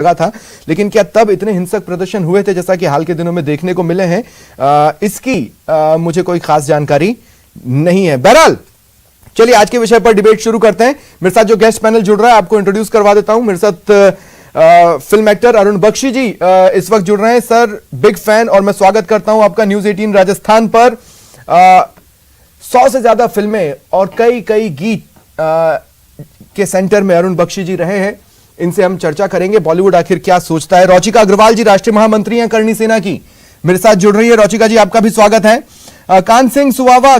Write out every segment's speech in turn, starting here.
लगा था, लेकिन क्या तब इतने हिंसक प्रदर्शन हुए थे जैसा कि हाल के दिनों में देखने को मिले हैं? इसकी मुझे कोई खास जानकारी नहीं है। बहरहाल चलिए आज के विषय पर डिबेट शुरू करते हैं। मेरे साथ जो गेस्ट पैनल जुड़ रहा है आपको इंट्रोड्यूस करवा देता हूं। मेरे साथ फिल्म एक्टर अरुण बख्शी जी इस वक्त जुड़ रहे हैं। सर बिग फैन और मैं स्वागत करता हूं आपका न्यूज 18 राजस्थान पर। 100 से ज्यादा फिल्में और कई गीत के सेंटर में अरुण बख्शी जी रहे हैं। इनसे हम चर्चा करेंगे बॉलीवुड आखिर क्या सोचता है। रौचिका अग्रवाल जी राष्ट्रीय महामंत्री हैं करणी सेना की, मेरे साथ जुड़ रही है। रौचिका जी आपका भी स्वागत है। कान सिंह सुवावा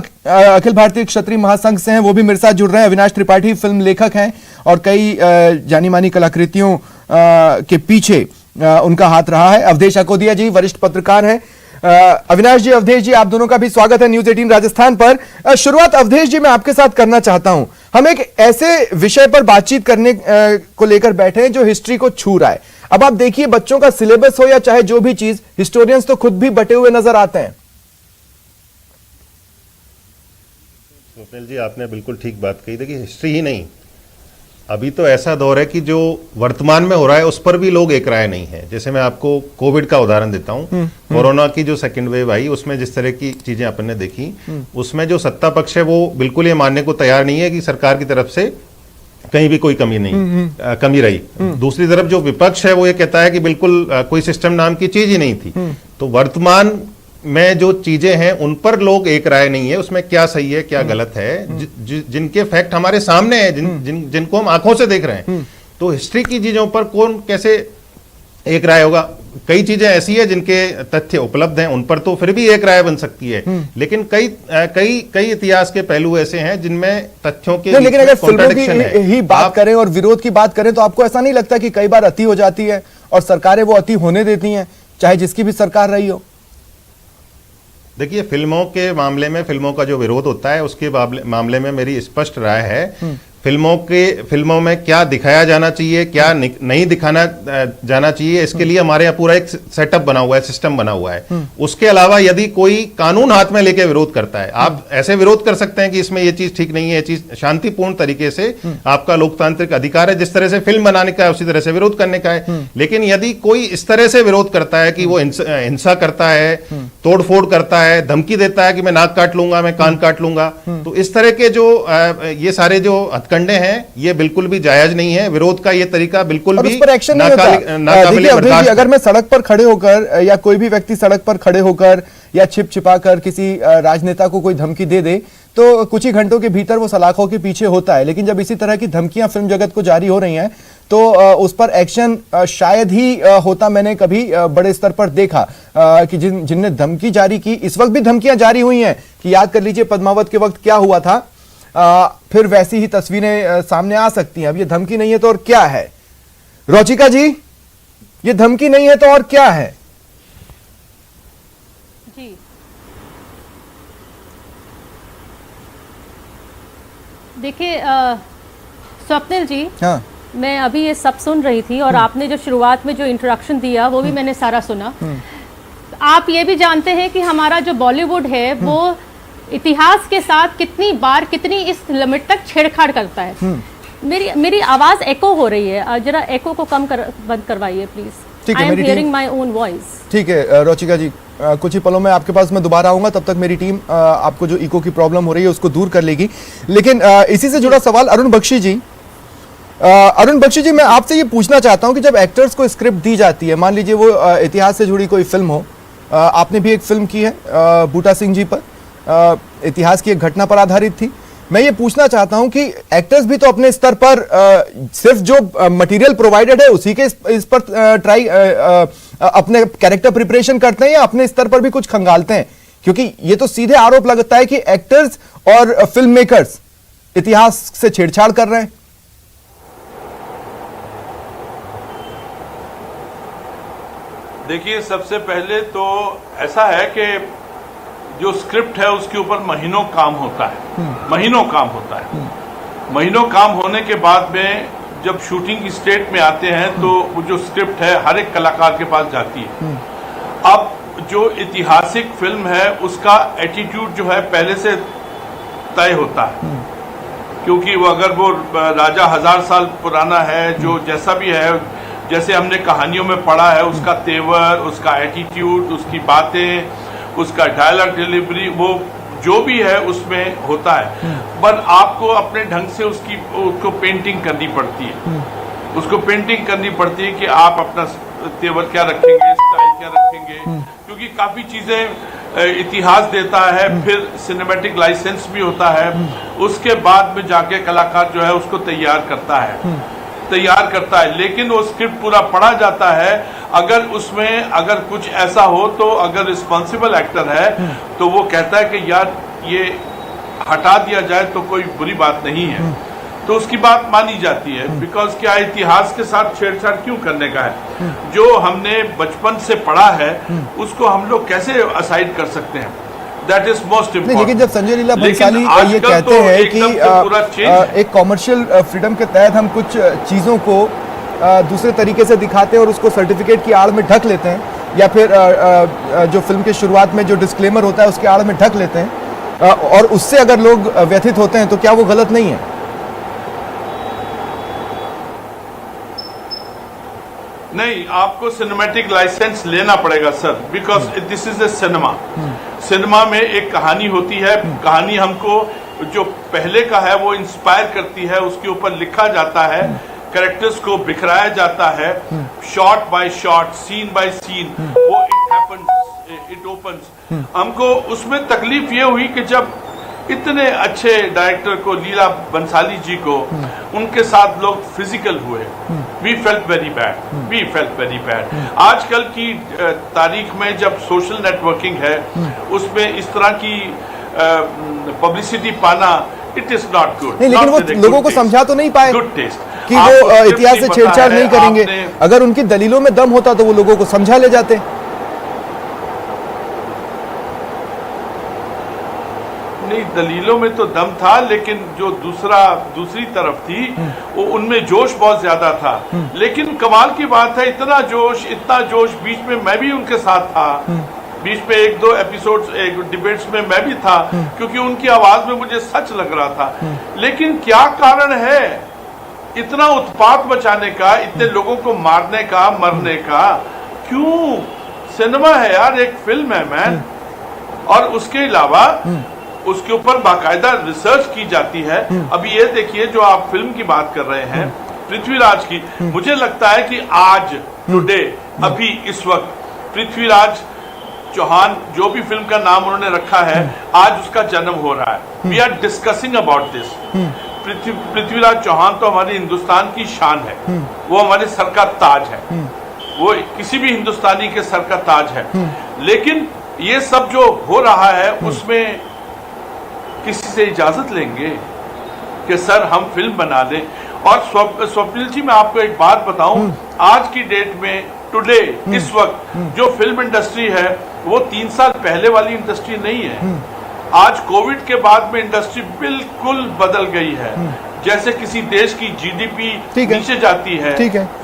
अखिल भारतीय क्षत्रिय महासंघ से हैं, वो भी मेरे साथ जुड़ रहे हैं। अविनाश त्रिपाठी फिल्म लेखक हैं और कई जानी मानी कलाकृतियों के पीछे उनका हाथ रहा है। अवधेश अकोदिया जी वरिष्ठ पत्रकार हैं। अविनाश जी, अवधेश जी, आप दोनों का भी स्वागत है न्यूज 18 राजस्थान पर। शुरुआत अवधेश जी मैं आपके साथ करना चाहता हूं। हम एक ऐसे विषय पर बातचीत करने को लेकर बैठे हैं जो हिस्ट्री को छू रहा है। अब आप देखिए, बच्चों का सिलेबस हो या चाहे जो भी चीज, हिस्टोरियंस तो खुद भी बटे हुए नजर आते हैं। स्वप्निल जी, आपने बिल्कुल ठीक बात कही। देखिए, हिस्ट्री ही नहीं, अभी तो ऐसा दौर है कि जो वर्तमान में हो रहा है उस पर भी लोग एक राय नहीं है। जैसे मैं आपको कोविड का उदाहरण देता हूं। कोरोना की जो सेकंड वेव आई उसमें जिस तरह की चीजें अपन ने देखी, उसमें जो सत्ता पक्ष है वो बिल्कुल ये मानने को तैयार नहीं है कि सरकार की तरफ से कहीं भी कोई कमी नहीं कमी रही। दूसरी तरफ जो विपक्ष है वो ये कहता है कि बिल्कुल कोई सिस्टम नाम की चीज ही नहीं थी। तो वर्तमान में जो चीजें हैं उन पर लोग एक राय नहीं है, उसमें क्या सही है क्या गलत है, जिनके फैक्ट हमारे सामने हैं, जिनको हम आंखों से देख रहे हैं। तो हिस्ट्री की चीजों पर कौन कैसे एक राय होगा? कई चीजें ऐसी है जिनके तथ्य उपलब्ध हैं, उन पर तो फिर भी एक राय बन सकती है, लेकिन कई इतिहास के पहलू ऐसे हैं जिनमें तथ्यों के लेकिन अगर फिल्मों की ही बात करें और विरोध की बात करें तो आपको ऐसा नहीं लगता कि कई बार अति हो जाती है और सरकारें वो अति होने देती हैं, चाहे जिसकी भी सरकार रही हो? देखिए, फिल्मों के मामले में फिल्मों का जो विरोध होता है उसके मामले में मेरी स्पष्ट राय है। फिल्मों में क्या दिखाया जाना चाहिए, क्या नहीं दिखाना जाना चाहिए, इसके लिए हमारे यहाँ पूरा एक सेटअप बना हुआ है, सिस्टम बना हुआ है। उसके अलावा यदि कोई कानून हाथ में लेके विरोध करता है, आप ऐसे विरोध कर सकते हैं कि इसमें ये चीज ठीक नहीं है, ये चीज शांतिपूर्ण तरीके से आपका लोकतांत्रिक अधिकार है, जिस तरह से फिल्म बनाने का है उसी तरह से विरोध करने का है। लेकिन यदि कोई इस तरह से विरोध करता है कि वो हिंसा करता है, तोड़फोड़ करता है, धमकी देता है कि मैं नाक काट लूंगा, मैं कान काट लूंगा, तो इस तरह के जो ये सारे जो कंडे हैं ये बिल्कुल भी जायज नहीं है। विरोध का ये तरीका बिल्कुल भी नाकाबिले बर्दाश्त। अगर मैं सड़क पर खड़े होकर या कोई भी व्यक्ति सड़क पर खड़े होकर या छिपा कर किसी राजनेता को कोई धमकी दे दे तो कुछ ही घंटों के भीतर वो सलाखों के पीछे होता है। लेकिन जब इसी तरह की धमकियां फिल्म जगत को जारी हो रही हैं तो उस पर एक्शन शायद ही होता मैंने कभी बड़े स्तर पर देखा कि जिनने धमकी जारी की, इस वक्त भी धमकियां जारी हुई हैं कि याद कर लीजिए पद्मावत के वक्त क्या हुआ था। फिर वैसी ही तस्वीरें सामने आ सकती हैं। अब ये धमकी नहीं है तो और क्या है? रौचिका जी, ये धमकी नहीं है तो और क्या है? जी, देखिए स्वप्निल जी, हाँ, मैं अभी ये सब सुन रही थी और आपने जो शुरुआत में जो इंट्रोडक्शन दिया वो भी मैंने सारा सुना। आप ये भी जानते हैं कि हमारा जो बॉलीवुड है वो इतिहास के साथ कितनी बार कितनी इस लिमिट तक छेड़छाड़ करता है। मेरी आवाज एको हो रही है, जरा एको को बंद करवाइए please. I am hearing my own voice. ठीक है रौचिका जी, कुछ ही पलों में आपके पास मैं दोबारा आऊंगा, तब तक मेरी टीम आपको जो इको की प्रॉब्लम हो रही है उसको दूर कर लेगी। लेकिन इसी से जुड़ा सवाल अरुण बख्शी जी, मैं आपसे ये पूछना चाहता हूं कि जब एक्टर्स को स्क्रिप्ट दी जाती है, मान लीजिए वो इतिहास से जुड़ी कोई फिल्म हो, आपने भी एक फिल्म की है बूटा सिंह जी पर, इतिहास की एक घटना पर आधारित थी। मैं ये पूछना चाहता हूं कि एक्टर्स भी तो अपने स्तर पर सिर्फ जो मटेरियल प्रोवाइडेड है उसी के इस पर ट्राई अपने कैरेक्टर प्रिपरेशन करते हैं या अपने स्तर पर भी कुछ खंगालते हैं? क्योंकि ये तो सीधे आरोप लगता है कि एक्टर्स और फिल्म मेकर्स इतिहास से छेड़छाड़ कर रहे हैं। देखिए, सबसे पहले तो ऐसा है कि जो स्क्रिप्ट है उसके ऊपर महीनों काम होता है, महीनों काम होता है। महीनों काम होने के बाद में जब शूटिंग की स्टेट में आते हैं तो वो जो स्क्रिप्ट है हर एक कलाकार के पास जाती है। अब जो ऐतिहासिक फिल्म है उसका एटीट्यूड जो है पहले से तय होता है, क्योंकि वो अगर वो राजा 1000 साल पुराना है, जो जैसा भी है, जैसे हमने कहानियों में पढ़ा है, उसका तेवर, उसका एटीट्यूड, उसकी बातें, उसका डायलॉग डिलीवरी, वो जो भी है उसमें होता है। पर आपको अपने ढंग से उसको पेंटिंग करनी पड़ती है, उसको पेंटिंग करनी पड़ती है कि आप अपना तेवर क्या रखेंगे, स्टाइल क्या रखेंगे, क्योंकि काफी चीजें इतिहास देता है, फिर सिनेमैटिक लाइसेंस भी होता है, उसके बाद में जाके कलाकार जो है उसको तैयार करता है। लेकिन वो स्क्रिप्ट पूरा पढ़ा जाता है। अगर उसमें अगर कुछ ऐसा हो तो अगर रिस्पॉन्सिबल एक्टर है तो वो कहता है कि यार ये हटा दिया जाए तो कोई बुरी बात नहीं है, तो उसकी बात मानी जाती है। बिकॉज क्या इतिहास के साथ छेड़छाड़ क्यों करने का है? जो हमने बचपन से पढ़ा है उसको हम लोग कैसे असाइड कर सकते हैं? That is most important. लेकिन जब संजय लीला भंसाली ये कहते हैं कि एक कॉमर्शियल फ्रीडम के तहत हम कुछ चीजों को दूसरे तरीके से दिखाते हैं और उसको सर्टिफिकेट की आड़ में ढक लेते हैं, या फिर जो फिल्म के शुरुआत में जो डिस्क्लेमर होता है उसके आड़ में ढक लेते हैं, और उससे अगर लोग व्यथित होते हैं तो क्या वो गलत नहीं है? नहीं, आपको सिनेमैटिक लाइसेंस लेना पड़ेगा sir, because this is a cinema. Cinema में एक कहानी होती है, कहानी हमको जो पहले का है वो इंस्पायर करती है, उसके ऊपर लिखा जाता है, कैरेक्टर्स को बिखराया जाता है, shot by shot, scene by scene, वो इट ओपन्स। हमको उसमें तकलीफ ये हुई कि जब इतने अच्छे डायरेक्टर को, लीला बंसाली जी को, उनके साथ लोग फिजिकल हुए, वी फेल्ट वेरी बैड। आजकल की तारीख में जब सोशल नेटवर्किंग है उसमें इस तरह की पब्लिसिटी पाना, इट इज नॉट गुड। लेकिन वो लोगों को समझा तो नहीं पाए गुड टेस्ट कि वो इतिहास से छेड़छाड़ नहीं करेंगे। अगर उनकी दलीलों में दम होता तो वो लोगों को समझा ले जाते। नहीं, दलीलों में तो दम था, लेकिन जो दूसरी तरफ थी वो उनमें जोश बहुत ज्यादा था। लेकिन कमाल की बात है, इतना जोश, बीच में मैं भी उनके साथ था, बीच में एक दो एपिसोड्स, डिबेट्स में मैं भी था, क्योंकि उनकी आवाज में मुझे सच लग रहा था। लेकिन क्या कारण है इतना उत्पात मचाने का, इतने लोगों को मारने का, मरने का? क्यों? सिनेमा है यार, एक फिल्म है मैन। और उसके अलावा उसके ऊपर बाकायदा रिसर्च की जाती है। अभी ये देखिए, जो आप फिल्म की बात कर रहे हैं पृथ्वीराज की, मुझे लगता है कि आज टुडे, अभी इस वक्त पृथ्वीराज चौहान, जो भी फिल्म का नाम उन्होंने रखा है, आज उसका जन्म हो रहा है। We are discussing about this. Prithviraj Chauhan तो हमारे हिंदुस्तान की शान है, वो हमारे सर का ताज है, वो किसी भी हिंदुस्तानी के सर का ताज है। लेकिन ये सब जो हो रहा है उसमें किसी से इजाजत लेंगे कि सर हम फिल्म बना लें? और स्वप्निल जी, मैं आपको एक बात बताऊं, आज की डेट में, टुडे, इस वक्त जो फिल्म इंडस्ट्री है वो 3 साल पहले वाली इंडस्ट्री नहीं है। आज कोविड के बाद में इंडस्ट्री बिल्कुल बदल गई है। जैसे किसी देश की जीडीपी नीचे जाती है,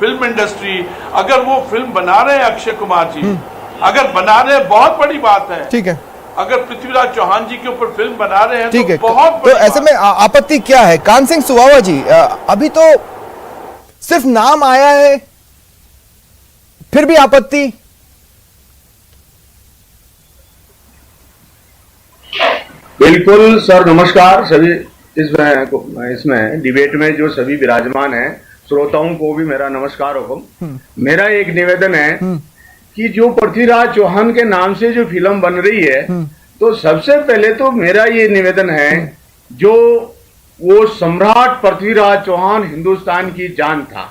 फिल्म इंडस्ट्री, अगर वो फिल्म बना रहे हैं अक्षय कुमार जी, अगर बना रहे हैं, बहुत बड़ी बात है। ठीक है, अगर पृथ्वीराज चौहान जी के ऊपर फिल्म बना रहे हैं ठीक है, तो बहुत तो ऐसे में आपत्ति क्या है? कान सिंह सुवावा जी, अभी तो सिर्फ नाम आया है, फिर भी आपत्ति? बिल्कुल सर, नमस्कार सभी। इसमें डिबेट में जो सभी विराजमान हैं, श्रोताओं को भी मेरा नमस्कार हुकुम। मेरा एक निवेदन है कि जो पृथ्वीराज चौहान के नाम से जो फिल्म बन रही है, तो सबसे पहले तो मेरा ये निवेदन है, जो वो सम्राट पृथ्वीराज चौहान हिंदुस्तान की जान था,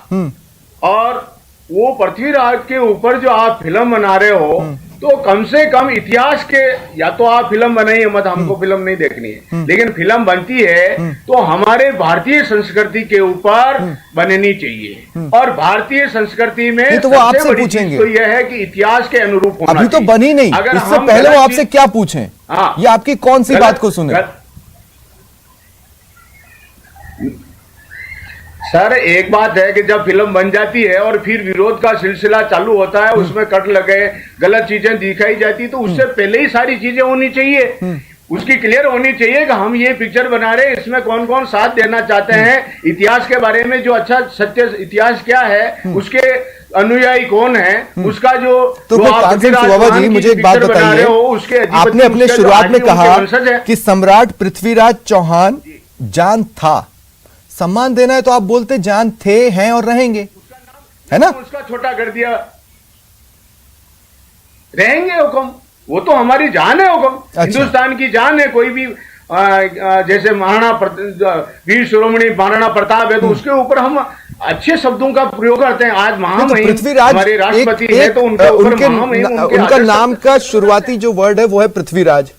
और वो पृथ्वीराज के ऊपर जो आप फिल्म बना रहे हो, तो कम से कम इतिहास के, या तो आप फिल्म बनाइए मत, हमको फिल्म नहीं देखनी है, लेकिन फिल्म बनती है तो हमारे भारतीय संस्कृति के ऊपर बननी चाहिए। और भारतीय संस्कृति में तो वो आपसे पूछेंगे तो यह है कि इतिहास के अनुरूप होना अभी तो बनी नहीं, अगर इससे पहले वो आपसे क्या पूछें? हाँ, ये आपकी कौन सी बात को सुने? सर, एक बात है कि जब फिल्म बन जाती है और फिर विरोध का सिलसिला चालू होता है, उसमें कट लगे, गलत चीजें दिखाई जाती, तो उससे पहले ही सारी चीजें होनी चाहिए, उसकी क्लियर होनी चाहिए कि हम ये पिक्चर बना रहे हैं, इसमें कौन कौन साथ देना चाहते हैं, इतिहास के बारे में जो अच्छा सत्य इतिहास क्या है, उसके अनुयायी कौन है, उसका जो तो फिर कांति सुबाबा जी मुझे एक बात बताइए, आपने अपने शुरुआत में कहा कि सम्राट पृथ्वीराज चौहान जान था, सम्मान देना है तो आप बोलते जान थे, हैं और रहेंगे, है ना? उसका छोटा कर दिया, रहेंगे हुक्म, वो तो हमारी जान है हुक्म। अच्छा। हिंदुस्तान की जान है। कोई भी जैसे वीर शिरोमणि महाराणा प्रताप है तो उसके ऊपर हम अच्छे शब्दों का प्रयोग करते हैं। आज महामहिम पृथ्वीराज हमारे राष्ट्रपति है तो उनके ऊपर महामहिम उनका नाम का शुरुआती जो वर्ड है वो है पृथ्वीराज।